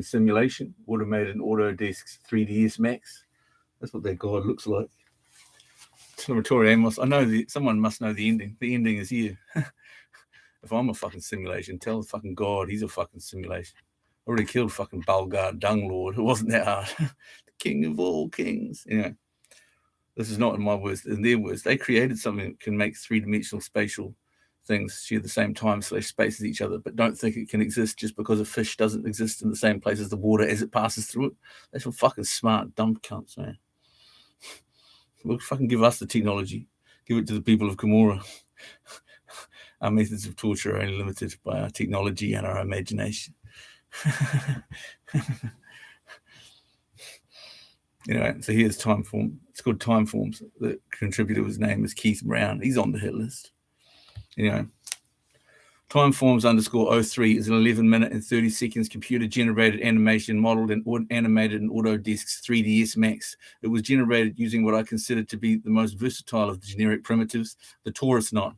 simulation, automated and Autodesk 3ds Max. That's what that god looks like. Bloodtoriamos. I know someone must know the ending. The ending is here. If I'm a fucking simulation, tell the fucking god he's a fucking simulation. I already killed fucking Bulgar Dung Lord. It wasn't that hard. The king of all kings. Anyway, this is not in my words, in their words. They created something that can make three-dimensional spatial things share the same time/space as each other, but don't think it can exist just because a fish doesn't exist in the same place as the water as it passes through it. That's for fucking smart, dumb cunts, man. We'll fucking give us the technology. Give it to the people of Kimura. Our methods of torture are only limited by our technology and our imagination. Anyway, so here's Timeform. It's called Timeforms. The contributor, his name is Keith Brown. He's on the hit list. Anyway, Timeforms _03 is an 11 minute and 30 seconds computer-generated animation modeled and animated in Autodesk's 3ds Max. It was generated using what I consider to be the most versatile of the generic primitives, the Taurus knot.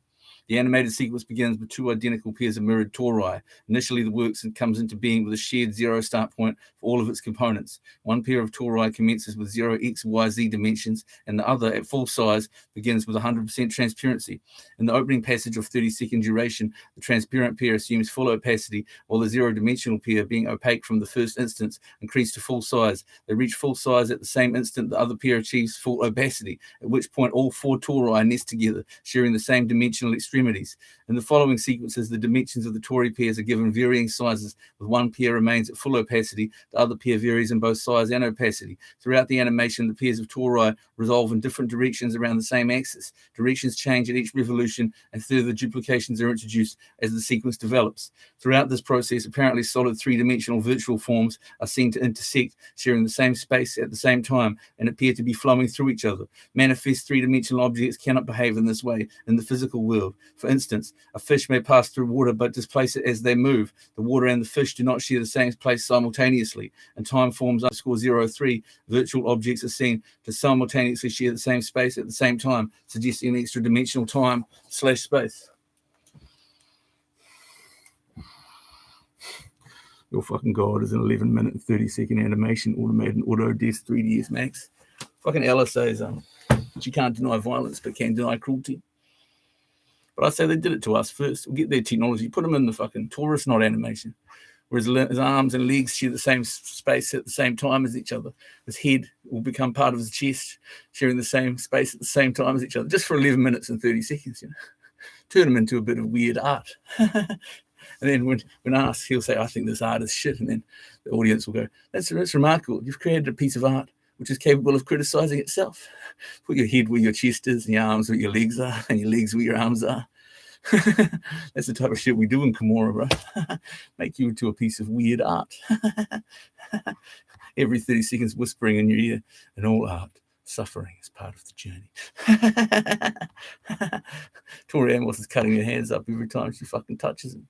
The animated sequence begins with two identical pairs of mirrored tori. Initially, the work comes into being with a shared zero start point for all of its components. One pair of tori commences with 0x, y, z dimensions, and the other, at full size, begins with 100% transparency. In the opening passage of 30-second duration, the transparent pair assumes full opacity, while the zero-dimensional pair, being opaque from the first instance, increase to full size. They reach full size at the same instant the other pair achieves full opacity, at which point all four tori nest together, sharing the same dimensional extremities. In the following sequences, the dimensions of the tori pairs are given varying sizes, with one pair remains at full opacity, the other pair varies in both size and opacity. Throughout the animation, the pairs of tori resolve in different directions around the same axis. Directions change at each revolution, and further duplications are introduced as the sequence develops. Throughout this process, apparently solid three-dimensional virtual forms are seen to intersect, sharing the same space at the same time, and appear to be flowing through each other. Manifest three-dimensional objects cannot behave in this way in the physical world. For instance, a fish may pass through water but displace it as they move. The water and the fish do not share the same place simultaneously. In Timeforms _03, virtual objects are seen to simultaneously share the same space at the same time, suggesting an extra dimensional time/space. Your fucking god is an 11 minute and 30 second animation automated in Autodesk 3ds Max. Fucking LSA's she can't deny violence but can deny cruelty. But I say they did it to us first. We'll get their technology, put them in the fucking Taurus knot animation, where his arms and legs share the same space at the same time as each other. His head will become part of his chest, sharing the same space at the same time as each other, just for 11 minutes and 30 seconds. Turn him into a bit of weird art. And then when asked, he'll say, I think this art is shit. And then the audience will go, that's remarkable. You've created a piece of art which is capable of criticizing itself. Put your head where your chest is, and your arms where your legs are, and your legs where your arms are. That's the type of shit we do in Kimura, bro. Make you into a piece of weird art. Every 30 seconds whispering in your ear, and all art, suffering is part of the journey. Bloodtoriamos is cutting her hands up every time she fucking touches him.